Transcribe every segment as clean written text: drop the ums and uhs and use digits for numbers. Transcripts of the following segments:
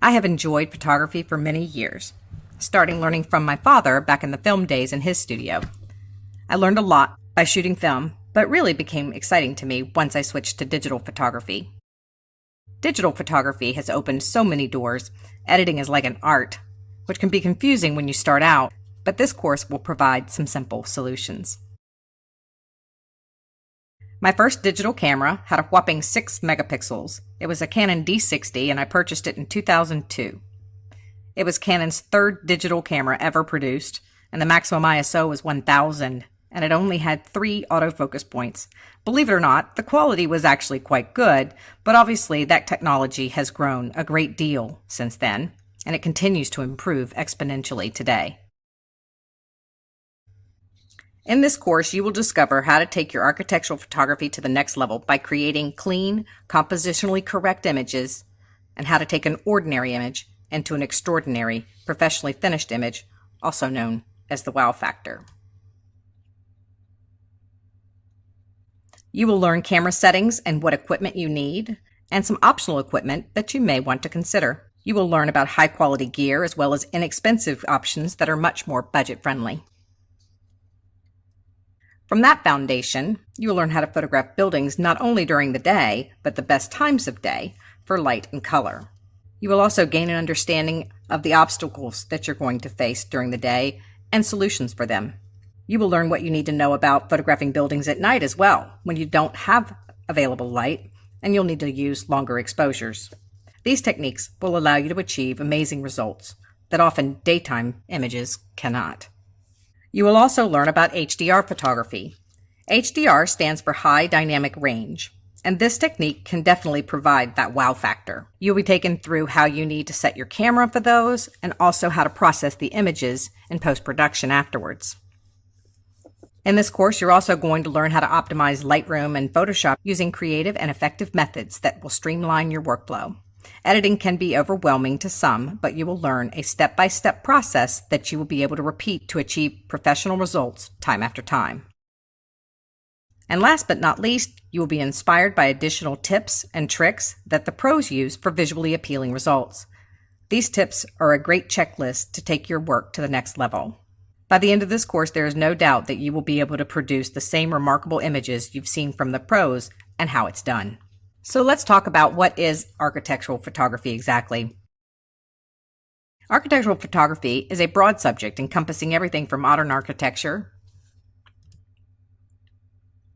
I have enjoyed photography for many years, starting learning from my father back in the film days in his studio. I learned a lot by shooting film, but it really became exciting to me once I switched to digital photography. Digital photography has opened so many doors. Editing is like an art, which can be confusing when you start out, but this course will provide some simple solutions. My first digital camera had a whopping 6 megapixels. It was a Canon D60 and I purchased it in 2002. It was Canon's third digital camera ever produced, and the maximum ISO was 1000, and it only had 3 autofocus points. Believe it or not, the quality was actually quite good, but obviously that technology has grown a great deal since then, and it continues to improve exponentially today. In this course, you will discover how to take your architectural photography to the next level by creating clean, compositionally correct images, and how to take an ordinary image into an extraordinary, professionally finished image, also known as the wow factor. You will learn camera settings and what equipment you need, and some optional equipment that you may want to consider. You will learn about high-quality gear as well as inexpensive options that are much more budget-friendly. From that foundation, you will learn how to photograph buildings not only during the day, but the best times of day for light and color. You will also gain an understanding of the obstacles that you're going to face during the day and solutions for them. You will learn what you need to know about photographing buildings at night as well, when you don't have available light, and you'll need to use longer exposures. These techniques will allow you to achieve amazing results that often daytime images cannot. You will also learn about HDR photography. HDR stands for High Dynamic Range, and this technique can definitely provide that wow factor. You'll be taken through how you need to set your camera for those, and also how to process the images in post-production afterwards. In this course, you're also going to learn how to optimize Lightroom and Photoshop using creative and effective methods that will streamline your workflow. Editing can be overwhelming to some, but you will learn a step-by-step process that you will be able to repeat to achieve professional results time after time. And last but not least, you will be inspired by additional tips and tricks that the pros use for visually appealing results. These tips are a great checklist to take your work to the next level. By the end of this course, there is no doubt that you will be able to produce the same remarkable images you've seen from the pros and how it's done. So let's talk about what is architectural photography exactly. Architectural photography is a broad subject encompassing everything from modern architecture,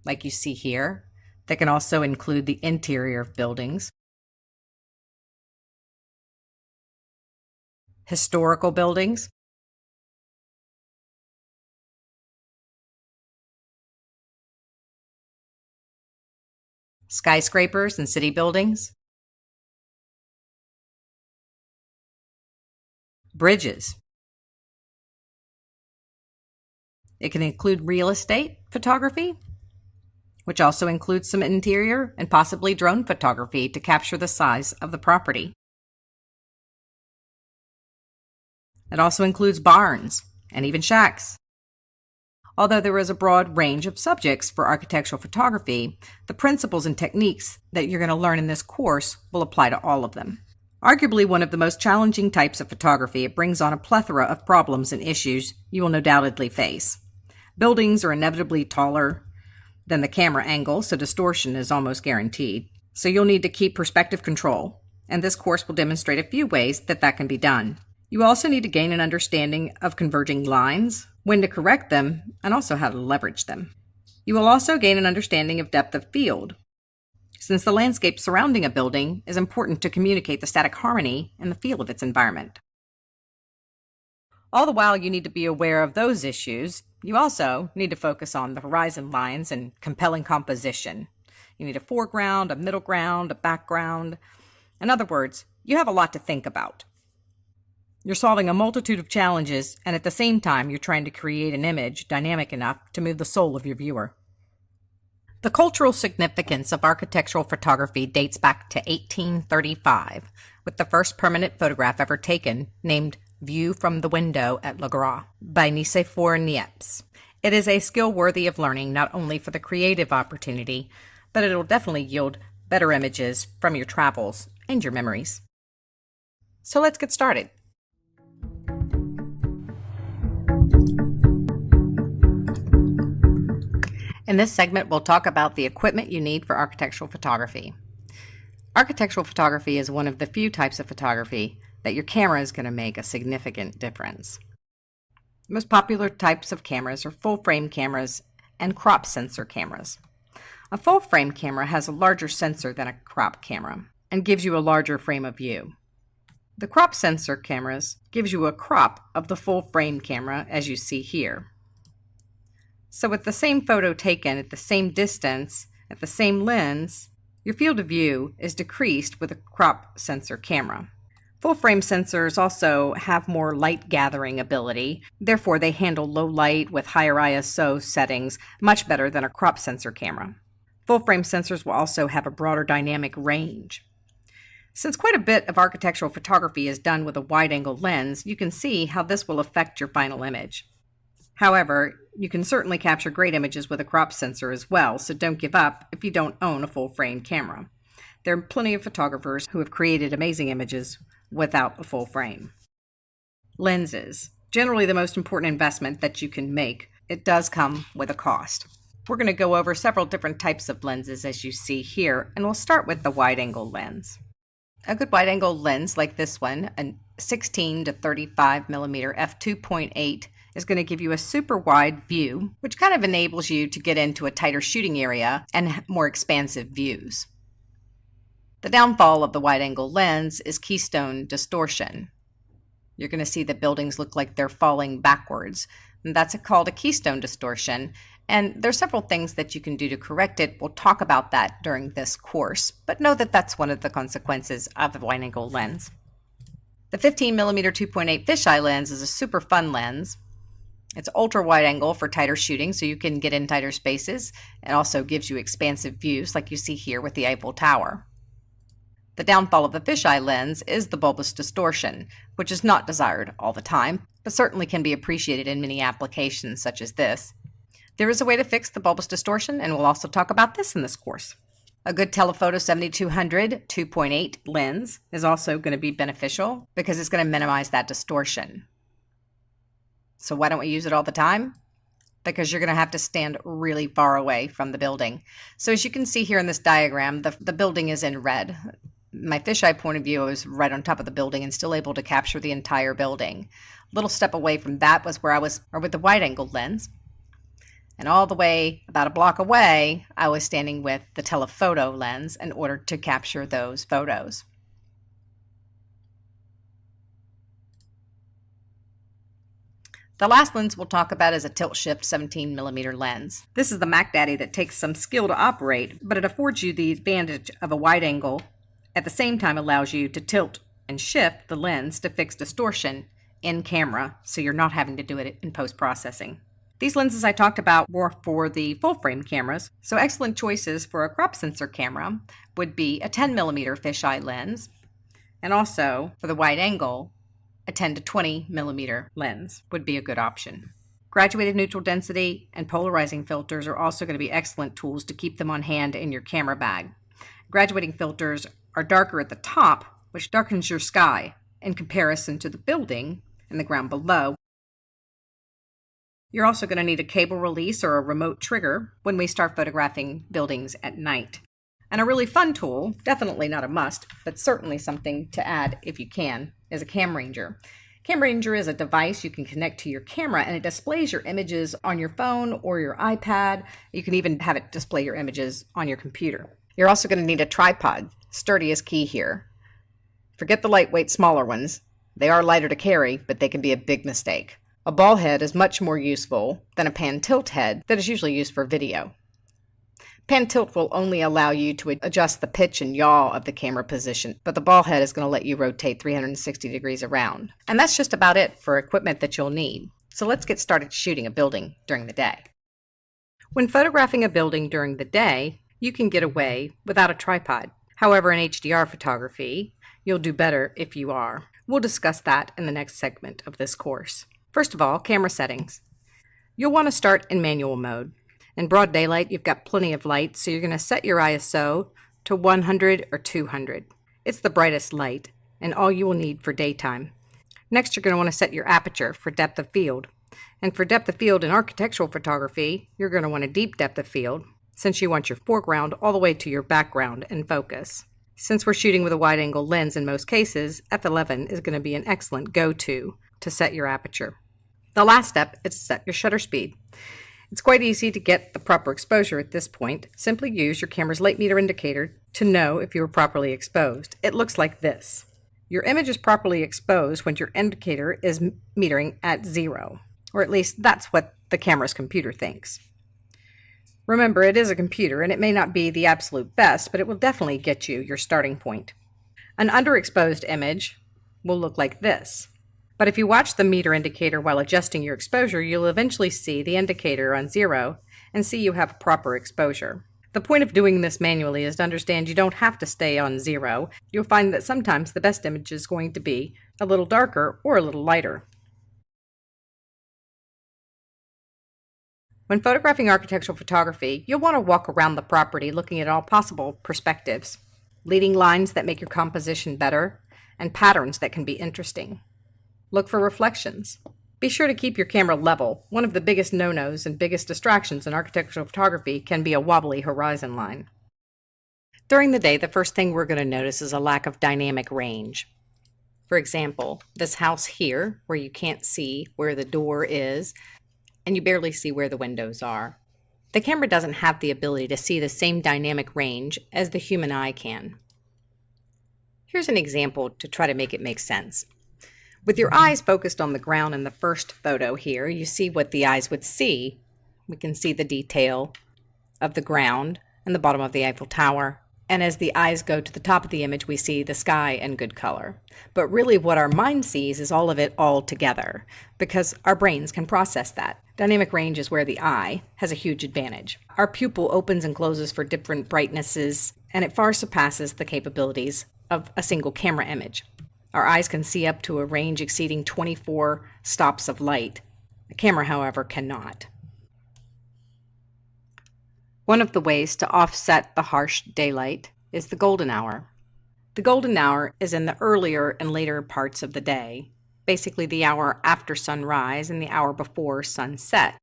like you see here, that can also include the interior of buildings, historical buildings, skyscrapers and city buildings, bridges. It can include real estate photography, which also includes some interior and possibly drone photography to capture the size of the property. It also includes barns and even shacks. Although there is a broad range of subjects for architectural photography, the principles and techniques that you're going to learn in this course will apply to all of them. Arguably one of the most challenging types of photography, it brings on a plethora of problems and issues you will undoubtedly face. Buildings are inevitably taller than the camera angle, so distortion is almost guaranteed. So you'll need to keep perspective control, and this course will demonstrate a few ways that can be done. You also need to gain an understanding of converging lines, when to correct them, and also how to leverage them. You will also gain an understanding of depth of field, since the landscape surrounding a building is important to communicate the static harmony and the feel of its environment. All the while you need to be aware of those issues, you also need to focus on the horizon lines and compelling composition. You need a foreground, a middle ground, a background. In other words, you have a lot to think about. You're solving a multitude of challenges, and at the same time, you're trying to create an image dynamic enough to move the soul of your viewer. The cultural significance of architectural photography dates back to 1835, with the first permanent photograph ever taken, named View from the Window at Le Gras by Nicéphore Niepce. It is a skill worthy of learning not only for the creative opportunity, but it will definitely yield better images from your travels and your memories. So let's get started. In this segment, we'll talk about the equipment you need for architectural photography. Architectural photography is one of the few types of photography that your camera is going to make a significant difference. The most popular types of cameras are full-frame cameras and crop sensor cameras. A full-frame camera has a larger sensor than a crop camera and gives you a larger frame of view. The crop sensor cameras gives you a crop of the full-frame camera, as you see here. So with the same photo taken at the same distance, at the same lens, your field of view is decreased with a crop sensor camera. Full-frame sensors also have more light gathering ability, therefore they handle low light with higher ISO settings much better than a crop sensor camera. Full-frame sensors will also have a broader dynamic range. Since quite a bit of architectural photography is done with a wide-angle lens, you can see how this will affect your final image. However, you can certainly capture great images with a crop sensor as well, so don't give up if you don't own a full-frame camera. There are plenty of photographers who have created amazing images without a full frame. Lenses. Generally the most important investment that you can make. It does come with a cost. We're going to go over several different types of lenses as you see here, and we'll start with the wide-angle lens. A good wide-angle lens like this one, a 16 to 35 millimeter f2.8, is going to give you a super wide view, which kind of enables you to get into a tighter shooting area and more expansive views. The downfall of the wide-angle lens is keystone distortion. You're going to see the buildings look like they're falling backwards. And that's called a keystone distortion, and there's several things that you can do to correct it. We'll talk about that during this course, but know that that's one of the consequences of the wide-angle lens. The 15 millimeter 2.8 fisheye lens is a super fun lens. It's ultra wide angle for tighter shooting, so you can get in tighter spaces. It also gives you expansive views like you see here with the Eiffel Tower. The downfall of the fisheye lens is the bulbous distortion, which is not desired all the time, but certainly can be appreciated in many applications such as this. There is a way to fix the bulbous distortion, and we'll also talk about this in this course. A good telephoto 7200 2.8 lens is also going to be beneficial because it's going to minimize that distortion. So why don't we use it all the time? Because you're going to have to stand really far away from the building. So as you can see here in this diagram, the building is in red. My fisheye point of view, I was right on top of the building and still able to capture the entire building. A little step away from that was where I was, or with the wide-angle lens. And all the way about a block away, I was standing with the telephoto lens in order to capture those photos. The last lens we'll talk about is a tilt shift 17 millimeter lens. This is the Mac Daddy that takes some skill to operate, but it affords you the advantage of a wide angle, at the same time allows you to tilt and shift the lens to fix distortion in camera, so you're not having to do it in post-processing. These lenses I talked about were for the full-frame cameras, so excellent choices for a crop sensor camera would be a 10 millimeter fisheye lens, and also for the wide angle, a 10 to 20 millimeter lens would be a good option. Graduated neutral density and polarizing filters are also going to be excellent tools to keep them on hand in your camera bag. Graduating filters are darker at the top, which darkens your sky in comparison to the building and the ground below. You're also going to need a cable release or a remote trigger when we start photographing buildings at night. And a really fun tool, definitely not a must, but certainly something to add if you can, is a Cam Ranger. Cam Ranger is a device you can connect to your camera, and it displays your images on your phone or your iPad. You can even have it display your images on your computer. You're also going to need a tripod. Sturdy is key here. Forget the lightweight smaller ones. They are lighter to carry, but they can be a big mistake. A ball head is much more useful than a pan tilt head that is usually used for video. Pan tilt will only allow you to adjust the pitch and yaw of the camera position, but the ball head is going to let you rotate 360 degrees around. And that's just about it for equipment that you'll need. So let's get started shooting a building during the day. When photographing a building during the day, you can get away without a tripod. However, in HDR photography, you'll do better if you are. We'll discuss that in the next segment of this course. First of all, camera settings. You'll want to start in manual mode. In broad daylight, you've got plenty of light, so you're going to set your ISO to 100 or 200. It's the brightest light, and all you will need for daytime. Next, you're going to want to set your aperture for depth of field. And for depth of field in architectural photography, you're going to want a deep depth of field, since you want your foreground all the way to your background in focus. Since we're shooting with a wide-angle lens in most cases, f11 is going to be an excellent go-to to set your aperture. The last step is to set your shutter speed. It's quite easy to get the proper exposure at this point. Simply use your camera's light meter indicator to know if you are properly exposed. It looks like this. Your image is properly exposed when your indicator is metering at 0, or at least that's what the camera's computer thinks. Remember, it is a computer and it may not be the absolute best, but it will definitely get you your starting point. An underexposed image will look like this. But if you watch the meter indicator while adjusting your exposure, you'll eventually see the indicator on 0 and see you have proper exposure. The point of doing this manually is to understand you don't have to stay on 0. You'll find that sometimes the best image is going to be a little darker or a little lighter. When photographing architectural photography, you'll want to walk around the property looking at all possible perspectives, leading lines that make your composition better, and patterns that can be interesting. Look for reflections. Be sure to keep your camera level. One of the biggest no-nos and biggest distractions in architectural photography can be a wobbly horizon line. During the day, the first thing we're going to notice is a lack of dynamic range. For example, this house here, where you can't see where the door is, and you barely see where the windows are. The camera doesn't have the ability to see the same dynamic range as the human eye can. Here's an example to try to make it make sense. With your eyes focused on the ground in the first photo here, you see what the eyes would see. We can see the detail of the ground and the bottom of the Eiffel Tower. And as the eyes go to the top of the image, we see the sky in good color. But really what our mind sees is all of it all together, because our brains can process that. Dynamic range is where the eye has a huge advantage. Our pupil opens and closes for different brightnesses, and it far surpasses the capabilities of a single camera image. Our eyes can see up to a range exceeding 24 stops of light. A camera, however, cannot. One of the ways to offset the harsh daylight is the golden hour. The golden hour is in the earlier and later parts of the day, basically the hour after sunrise and the hour before sunset.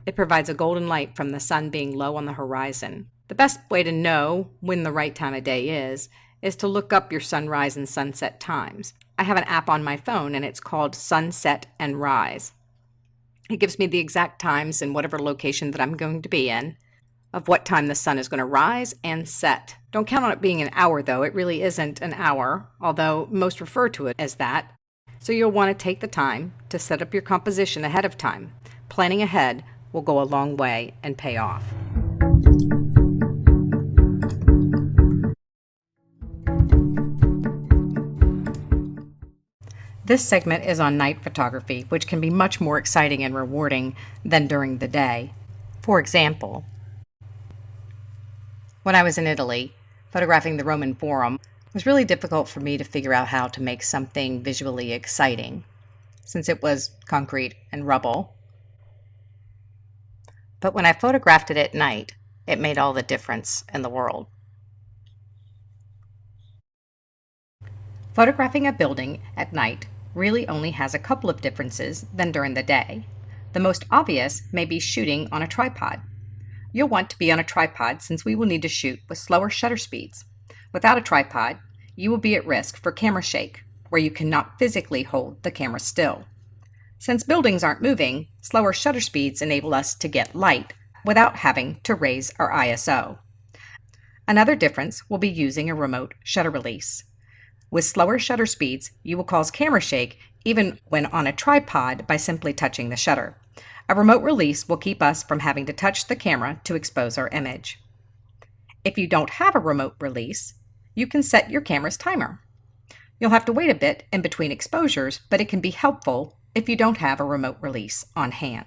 It provides a golden light from the sun being low on the horizon. The best way to know when the right time of day is to look up your sunrise and sunset times. I have an app on my phone and it's called Sunset and Rise. It gives me the exact times in whatever location that I'm going to be in of what time the sun is going to rise and set. Don't count on it being an hour though. It really isn't an hour, although most refer to it as that. So you'll want to take the time to set up your composition ahead of time. Planning ahead will go a long way and pay off. This segment is on night photography, which can be much more exciting and rewarding than during the day. For example, when I was in Italy, photographing the Roman Forum, it was really difficult for me to figure out how to make something visually exciting, since it was concrete and rubble. But when I photographed it at night, it made all the difference in the world. Photographing a building at night really only has a couple of differences than during the day. The most obvious may be shooting on a tripod. You'll want to be on a tripod since we will need to shoot with slower shutter speeds. Without a tripod, you will be at risk for camera shake, where you cannot physically hold the camera still. Since buildings aren't moving, slower shutter speeds enable us to get light without having to raise our ISO. Another difference will be using a remote shutter release. With slower shutter speeds, you will cause camera shake even when on a tripod by simply touching the shutter. A remote release will keep us from having to touch the camera to expose our image. If you don't have a remote release, you can set your camera's timer. You'll have to wait a bit in between exposures, but it can be helpful if you don't have a remote release on hand.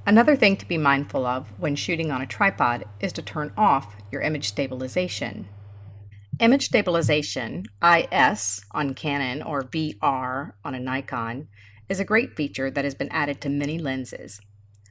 Another thing to be mindful of when shooting on a tripod is to turn off your image stabilization. Image stabilization, IS on Canon or VR on a Nikon, is a great feature that has been added to many lenses.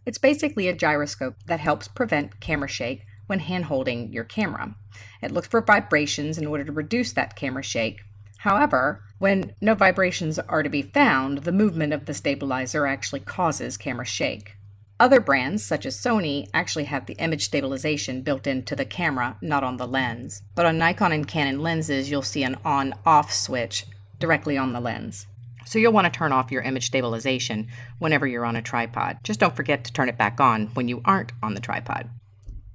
It's basically a gyroscope that helps prevent camera shake when hand-holding your camera. It looks for vibrations in order to reduce that camera shake. However, when no vibrations are to be found, the movement of the stabilizer actually causes camera shake. Other brands, such as Sony, actually have the image stabilization built into the camera, not on the lens. But on Nikon and Canon lenses, you'll see an on-off switch directly on the lens. So you'll want to turn off your image stabilization whenever you're on a tripod. Just don't forget to turn it back on when you aren't on the tripod.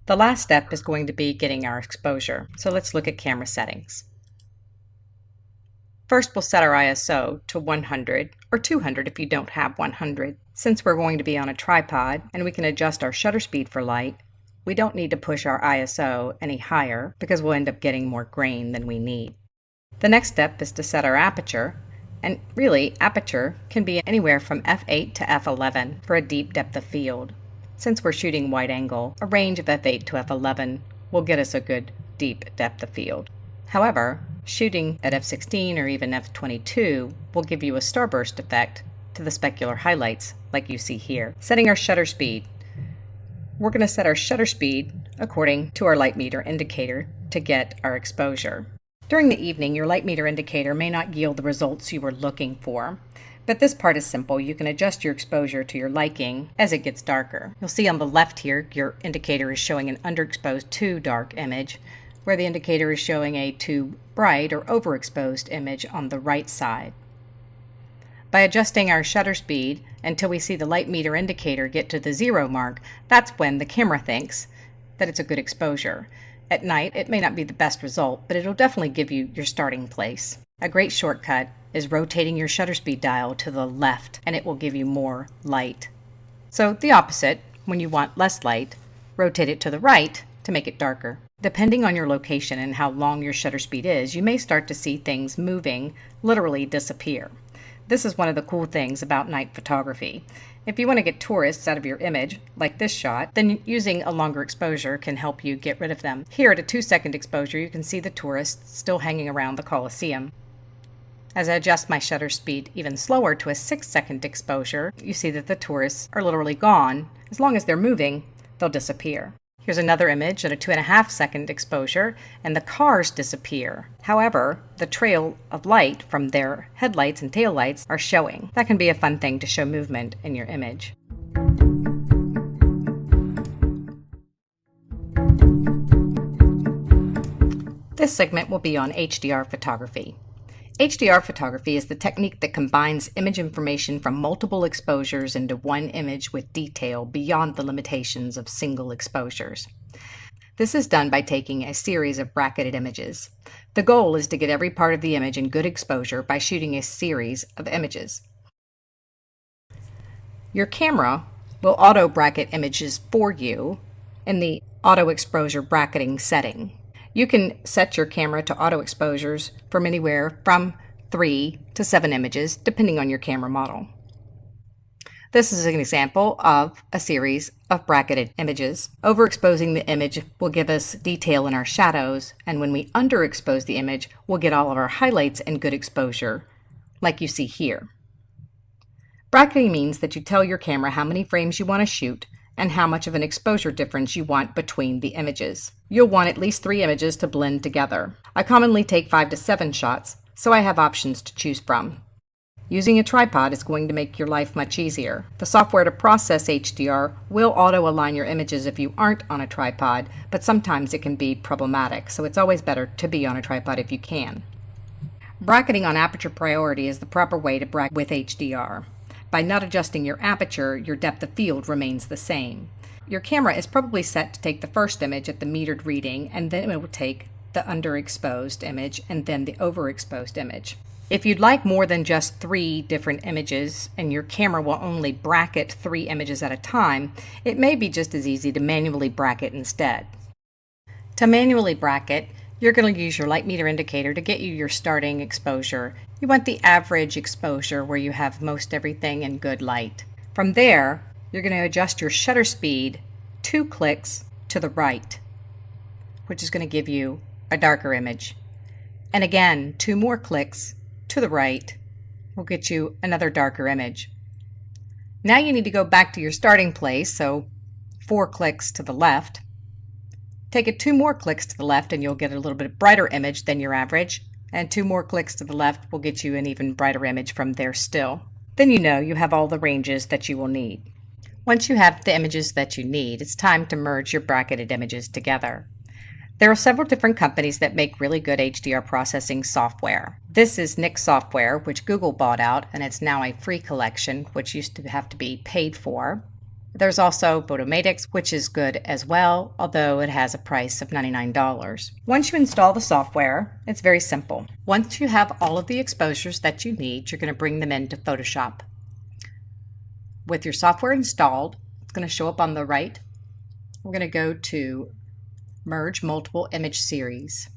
The last step is going to be getting our exposure. So let's look at camera settings. First, we'll set our ISO to 100 or 200 if you don't have 100. Since we're going to be on a tripod and we can adjust our shutter speed for light, we don't need to push our ISO any higher because we'll end up getting more grain than we need. The next step is to set our aperture, and really, aperture can be anywhere from f8 to f11 for a deep depth of field. Since we're shooting wide angle, a range of f8 to f11 will get us a good deep depth of field. However, shooting at f16 or even f22 will give you a starburst effect to the specular highlights like you see here. Setting our shutter speed. We're going to set our shutter speed according to our light meter indicator to get our exposure. During the evening, your light meter indicator may not yield the results you were looking for, but this part is simple. You can adjust your exposure to your liking as it gets darker. You'll see on the left here, your indicator is showing an underexposed too dark image, where the indicator is showing a too bright or overexposed image on the right side. By adjusting our shutter speed until we see the light meter indicator get to the 0 mark, that's when the camera thinks that it's a good exposure. At night, it may not be the best result, but it'll definitely give you your starting place. A great shortcut is rotating your shutter speed dial to the left, and it will give you more light. So the opposite, when you want less light, rotate it to the right to make it darker. Depending on your location and how long your shutter speed is, you may start to see things moving literally disappear. This is one of the cool things about night photography. If you want to get tourists out of your image, like this shot, then using a longer exposure can help you get rid of them. Here at a 2-second exposure, you can see the tourists still hanging around the Colosseum. As I adjust my shutter speed even slower to a 6-second exposure, you see that the tourists are literally gone. As long as they're moving, they'll disappear. Here's another image at a 2.5-second exposure, and the cars disappear. However, the trail of light from their headlights and taillights are showing. That can be a fun thing to show movement in your image. This segment will be on HDR photography. HDR photography is the technique that combines image information from multiple exposures into one image with detail beyond the limitations of single exposures. This is done by taking a series of bracketed images. The goal is to get every part of the image in good exposure by shooting a series of images. Your camera will auto-bracket images for you in the auto exposure bracketing setting. You can set your camera to auto exposures from anywhere from 3 to 7 images, depending on your camera model. This is an example of a series of bracketed images. Overexposing the image will give us detail in our shadows, and when we underexpose the image, we'll get all of our highlights in good exposure, like you see here. Bracketing means that you tell your camera how many frames you want to shoot and how much of an exposure difference you want between the images. You'll want at least 3 images to blend together. I commonly take 5 to 7 shots, so I have options to choose from. Using a tripod is going to make your life much easier. The software to process HDR will auto-align your images if you aren't on a tripod, but sometimes it can be problematic, so it's always better to be on a tripod if you can. Bracketing on aperture priority is the proper way to bracket with HDR. By not adjusting your aperture, your depth of field remains the same. Your camera is probably set to take the first image at the metered reading, and then it will take the underexposed image and then the overexposed image. If you'd like more than just 3 different images and your camera will only bracket 3 images at a time, it may be just as easy to manually bracket instead. To manually bracket, you're going to use your light meter indicator to get you your starting exposure. You want the average exposure where you have most everything in good light. From there, you're going to adjust your shutter speed 2 clicks to the right, which is going to give you a darker image. And again, 2 more clicks to the right will get you another darker image. Now you need to go back to your starting place, so 4 clicks to the left, Take it 2 more clicks to the left and you'll get a little bit brighter image than your average, and 2 more clicks to the left will get you an even brighter image from there still. Then you know you have all the ranges that you will need. Once you have the images that you need, it's time to merge your bracketed images together. There are several different companies that make really good HDR processing software. This is Nik software, which Google bought out, and it's now a free collection, which used to have to be paid for. There's also Photomatix, which is good as well, although it has a price of $99. Once you install the software, it's very simple. Once you have all of the exposures that you need, you're going to bring them into Photoshop. With your software installed, it's going to show up on the right. We're going to go to Merge Multiple Image Series.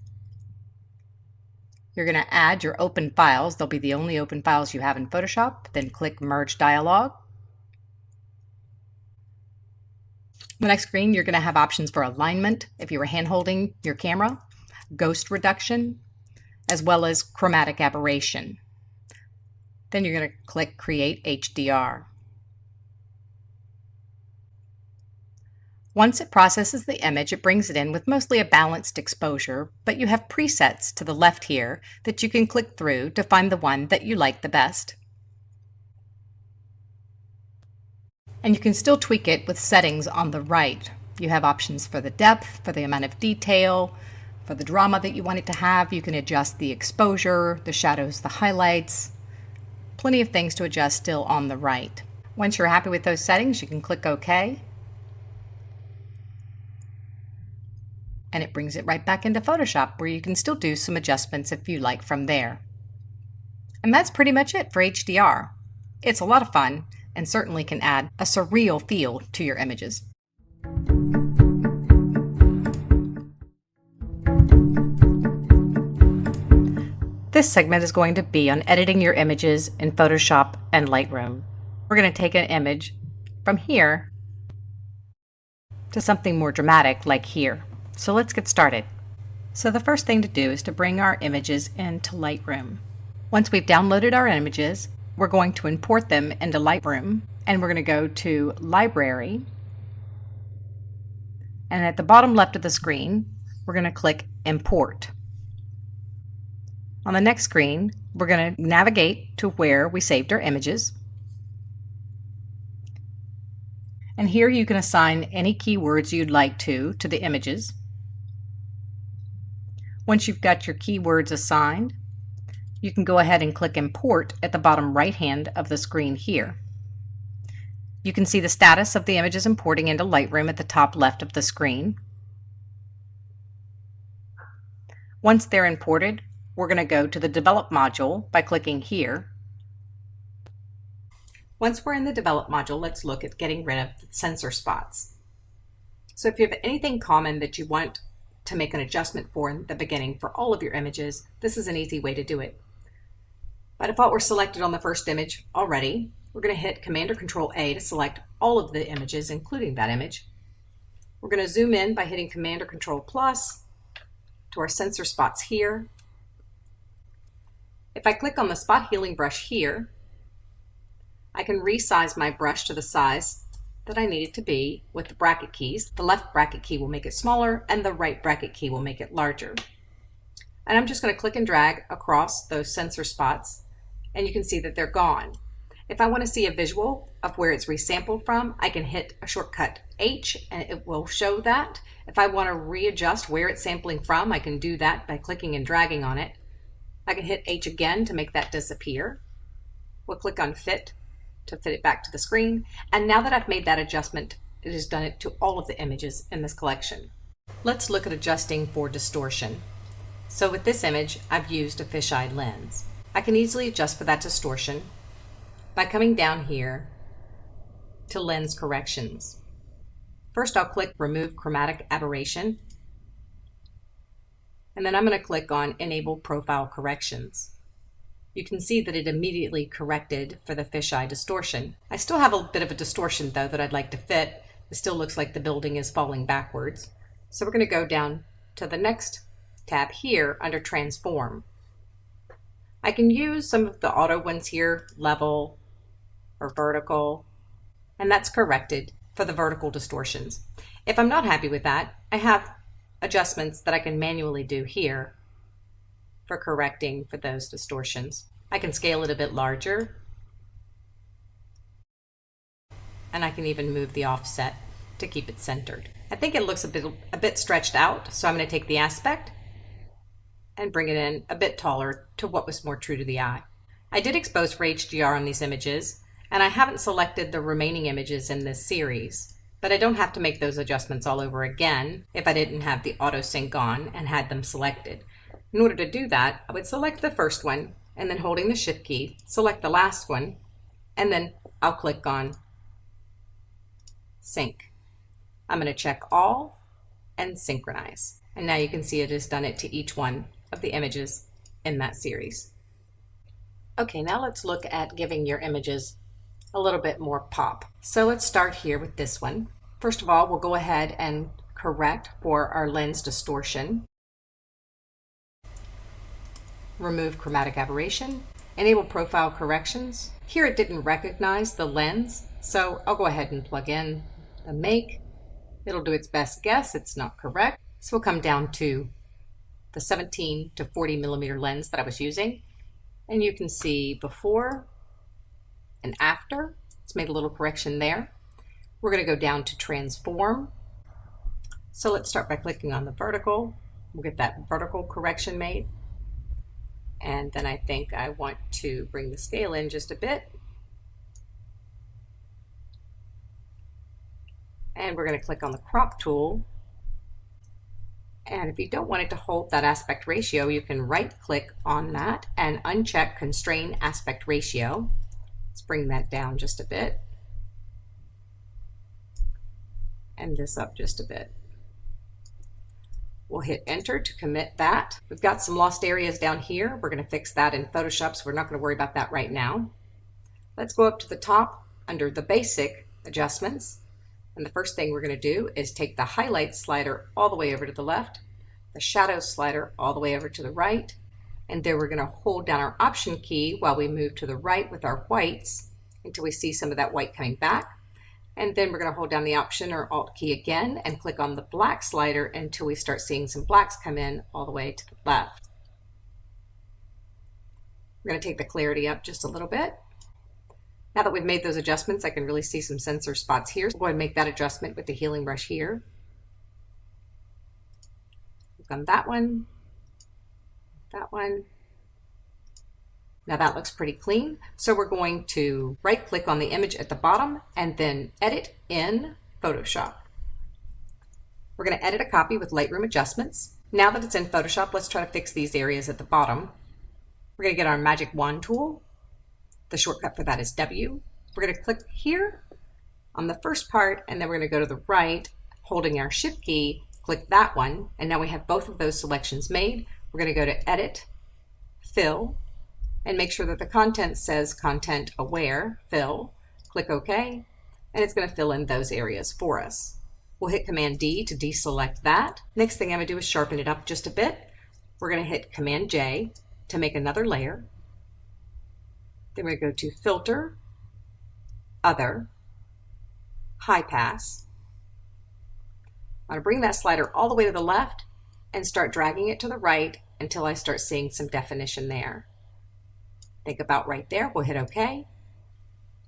You're going to add your open files. They'll be the only open files you have in Photoshop. Then click Merge Dialog. On the next screen, you're going to have options for alignment if you were hand-holding your camera, ghost reduction, as well as chromatic aberration. Then you're going to click Create HDR. Once it processes the image, it brings it in with mostly a balanced exposure, but you have presets to the left here that you can click through to find the one that you like the best. And you can still tweak it with settings on the right. You have options for the depth, for the amount of detail, for the drama that you want it to have. You can adjust the exposure, the shadows, the highlights. Plenty of things to adjust still on the right. Once you're happy with those settings, you can click OK. And it brings it right back into Photoshop, where you can still do some adjustments if you like from there. And that's pretty much it for HDR. It's a lot of fun, and certainly can add a surreal feel to your images. This segment is going to be on editing your images in Photoshop and Lightroom. We're going to take an image from here to something more dramatic like here. So let's get started. So the first thing to do is to bring our images into Lightroom. Once we've downloaded our images, we're going to import them into Lightroom, and we're going to go to Library, and at the bottom left of the screen we're going to click Import. On the next screen we're going to navigate to where we saved our images, and here you can assign any keywords you'd like to the images. Once you've got your keywords assigned, you can go ahead and click Import at the bottom right hand of the screen here. You can see the status of the images importing into Lightroom at the top left of the screen. Once they're imported, we're going to go to the Develop module by clicking here. Once we're in the Develop module, let's look at getting rid of the sensor spots. So if you have anything common that you want to make an adjustment for in the beginning for all of your images, this is an easy way to do it. By default, we're selected on the first image already. We're going to hit Command or Control A to select all of the images, including that image. We're going to zoom in by hitting Command or Control Plus to our sensor spots here. If I click on the spot healing brush here, I can resize my brush to the size that I need it to be with the bracket keys. The left bracket key will make it smaller and the right bracket key will make it larger. And I'm just going to click and drag across those sensor spots, and you can see that they're gone. If I want to see a visual of where it's resampled from, I can hit a shortcut H and it will show that. If I want to readjust where it's sampling from, I can do that by clicking and dragging on it. I can hit H again to make that disappear. We'll click on Fit to fit it back to the screen. And now that I've made that adjustment, it has done it to all of the images in this collection. Let's look at adjusting for distortion. So with this image, I've used a fisheye lens. I can easily adjust for that distortion by coming down here to Lens Corrections. First, I'll click Remove Chromatic Aberration, and then I'm going to click on Enable Profile Corrections. You can see that it immediately corrected for the fisheye distortion. I still have a bit of a distortion though that I'd like to fit. It still looks like the building is falling backwards. So we're going to go down to the next tab here under Transform. I can use some of the auto ones here, level or vertical, and that's corrected for the vertical distortions. If I'm not happy with that, I have adjustments that I can manually do here for correcting for those distortions. I can scale it a bit larger, and I can even move the offset to keep it centered. I think it looks a bit stretched out, so I'm going to take the aspect and bring it in a bit taller to what was more true to the eye. I did expose for HDR on these images, and I haven't selected the remaining images in this series, but I don't have to make those adjustments all over again if I didn't have the auto sync on and had them selected. In order to do that, I would select the first one, and then holding the shift key, select the last one, and then I'll click on sync. I'm going to check all and synchronize. And now you can see it has done it to each one of the images in that series. Okay, now let's look at giving your images a little bit more pop. So let's start here with this one. First of all, we'll go ahead and correct for our lens distortion. Remove chromatic aberration. Enable profile corrections. Here it didn't recognize the lens, so I'll go ahead and plug in the make. It'll do its best guess, it's not correct. So we'll come down to the 17 to 40 millimeter lens that I was using. And you can see before and after. It's made a little correction there. We're going to go down to transform. So let's start by clicking on the vertical. We'll get that vertical correction made. And then I think I want to bring the scale in just a bit. And we're going to click on the crop tool. And if you don't want it to hold that aspect ratio, you can right click on that and uncheck constrain aspect ratio. Let's bring that down just a bit. And this up just a bit. We'll hit enter to commit that. We've got some lost areas down here. We're going to fix that in Photoshop, so we're not going to worry about that right now. Let's go up to the top under the basic adjustments. And the first thing we're going to do is take the highlight slider all the way over to the left, the shadow slider all the way over to the right, and then we're going to hold down our option key while we move to the right with our whites until we see some of that white coming back. And then we're going to hold down the option or alt key again and click on the black slider until we start seeing some blacks come in all the way to the left. We're going to take the clarity up just a little bit. Now that we've made those adjustments, I can really see some sensor spots here. So we'll go ahead and make that adjustment with the healing brush here. Click on that one, that one. Now that looks pretty clean. So we're going to right click on the image at the bottom and then edit in Photoshop. We're going to edit a copy with Lightroom adjustments. Now that it's in Photoshop, let's try to fix these areas at the bottom. We're going to get our magic wand tool. The shortcut for that is W. We're going to click here on the first part, and then we're going to go to the right, holding our shift key, click that one, and now we have both of those selections made. We're going to go to Edit, Fill, and make sure that the content says Content Aware, Fill. Click OK, and it's going to fill in those areas for us. We'll hit Command D to deselect that. Next thing I'm going to do is sharpen it up just a bit. We're going to hit Command J to make another layer. Then we're going to go to Filter, Other, High Pass. I'm going to bring that slider all the way to the left and start dragging it to the right until I start seeing some definition there. Think about right there. We'll hit OK.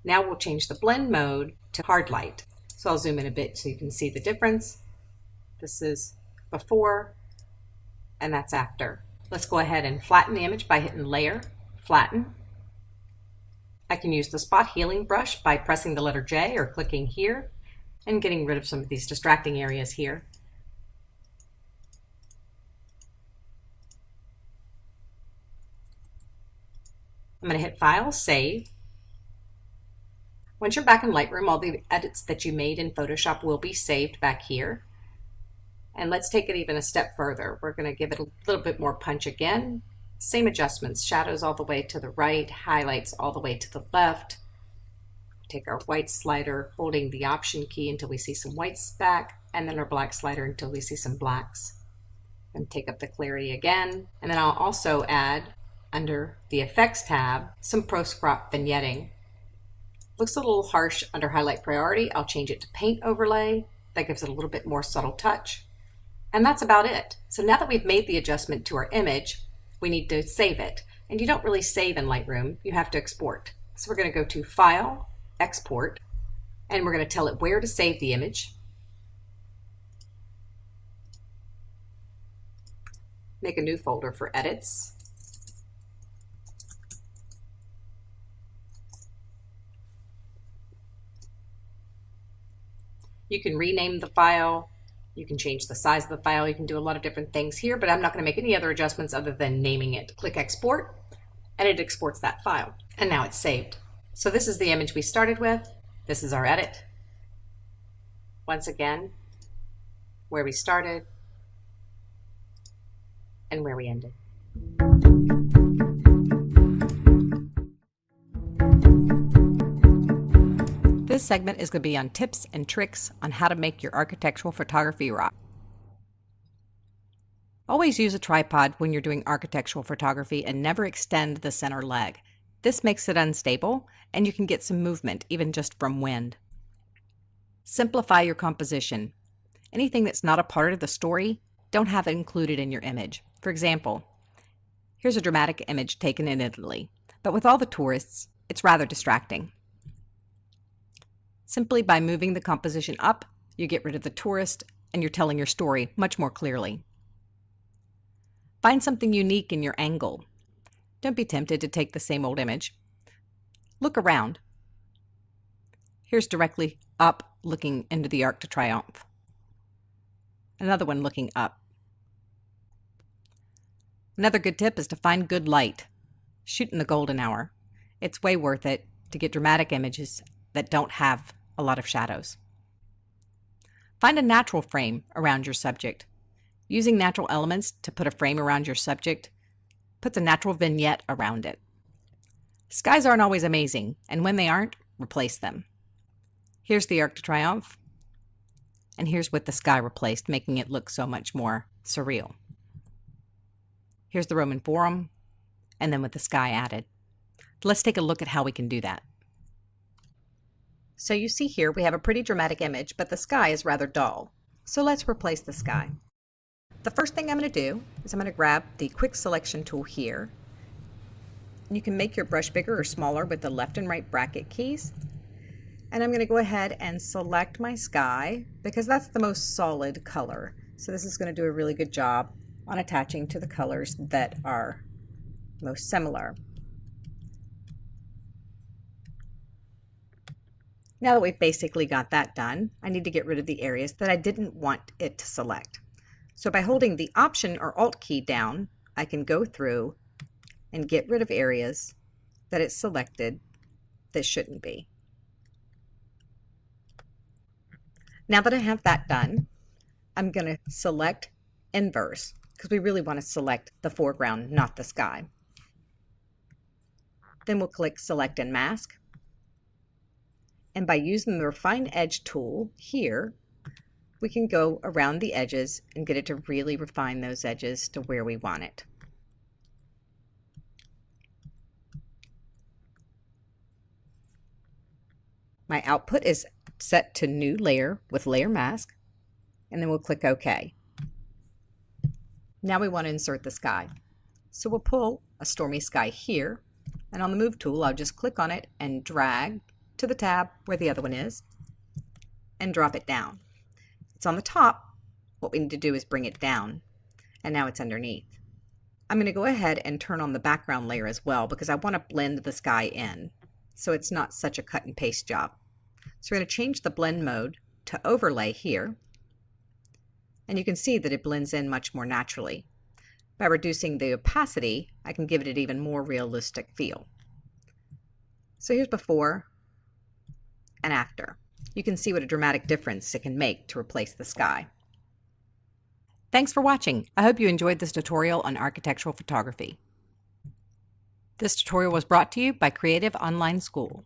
Now we'll change the blend mode to hard light. So I'll zoom in a bit so you can see the difference. This is before, and that's after. Let's go ahead and flatten the image by hitting Layer, Flatten. I can use the spot healing brush by pressing the letter J or clicking here and getting rid of some of these distracting areas here. I'm going to hit File, Save. Once you're back in Lightroom, all the edits that you made in Photoshop will be saved back here. And let's take it even a step further. We're going to give it a little bit more punch again. Same adjustments, shadows all the way to the right, highlights all the way to the left. Take our white slider, holding the option key until we see some whites back, and then our black slider until we see some blacks. And take up the clarity again. And then I'll also add, under the Effects tab, some post-crop vignetting. Looks a little harsh under highlight priority. I'll change it to paint overlay. That gives it a little bit more subtle touch. And that's about it. So now that we've made the adjustment to our image, we need to save it. And you don't really save in Lightroom, you have to export. So we're going to go to File, Export, and we're going to tell it where to save the image. Make a new folder for edits. You can rename the file, you can change the size of the file, you can do a lot of different things here, but I'm not going to make any other adjustments other than naming it. Click Export, and it exports that file. And now it's saved. So this is the image we started with. This is our edit. Once again, where we started and where we ended. This segment is going to be on tips and tricks on how to make your architectural photography rock. Always use a tripod when you're doing architectural photography and never extend the center leg. This makes it unstable and you can get some movement even just from wind. Simplify your composition. Anything that's not a part of the story, don't have it included in your image. For example, here's a dramatic image taken in Italy, but with all the tourists, it's rather distracting. Simply by moving the composition up, you get rid of the tourist and you're telling your story much more clearly. Find something unique in your angle. Don't be tempted to take the same old image. Look around. Here's directly up, looking into the Arc de Triomphe. Another one looking up. Another good tip is to find good light. Shoot in the golden hour. It's way worth it to get dramatic images that don't have a lot of shadows. Find a natural frame around your subject. Using natural elements to put a frame around your subject puts a natural vignette around it. Skies aren't always amazing, and when they aren't, replace them. Here's the Arc de Triomphe, and here's with the sky replaced, making it look so much more surreal. Here's the Roman Forum, and then with the sky added. Let's take a look at how we can do that. So you see here we have a pretty dramatic image, but the sky is rather dull. So let's replace the sky. The first thing I'm going to do is I'm going to grab the quick selection tool here. You can make your brush bigger or smaller with the left and right bracket keys. And I'm going to go ahead and select my sky because that's the most solid color. So this is going to do a really good job on attaching to the colors that are most similar. Now that we've basically got that done, I need to get rid of the areas that I didn't want it to select. So by holding the Option or Alt key down, I can go through and get rid of areas that it's selected that shouldn't be. Now that I have that done, I'm going to select Inverse because we really want to select the foreground, not the sky. Then we'll click Select and Mask. And by using the Refine Edge tool here, we can go around the edges and get it to really refine those edges to where we want it. My output is set to New Layer with Layer Mask, and then we'll click OK. Now we want to insert the sky. So we'll pull a stormy sky here, and on the Move tool, I'll just click on it and drag to the tab where the other one is, and drop it down. It's on the top. What we need to do is bring it down, and now it's underneath. I'm going to go ahead and turn on the background layer as well because I want to blend the sky in so it's not such a cut and paste job. So we're going to change the blend mode to overlay here, and you can see that it blends in much more naturally. By reducing the opacity, I can give it an even more realistic feel. So here's before and after. You can see what a dramatic difference it can make to replace the sky. Thanks for watching. I hope you enjoyed this tutorial on architectural photography. This tutorial was brought to you by Creative Online School.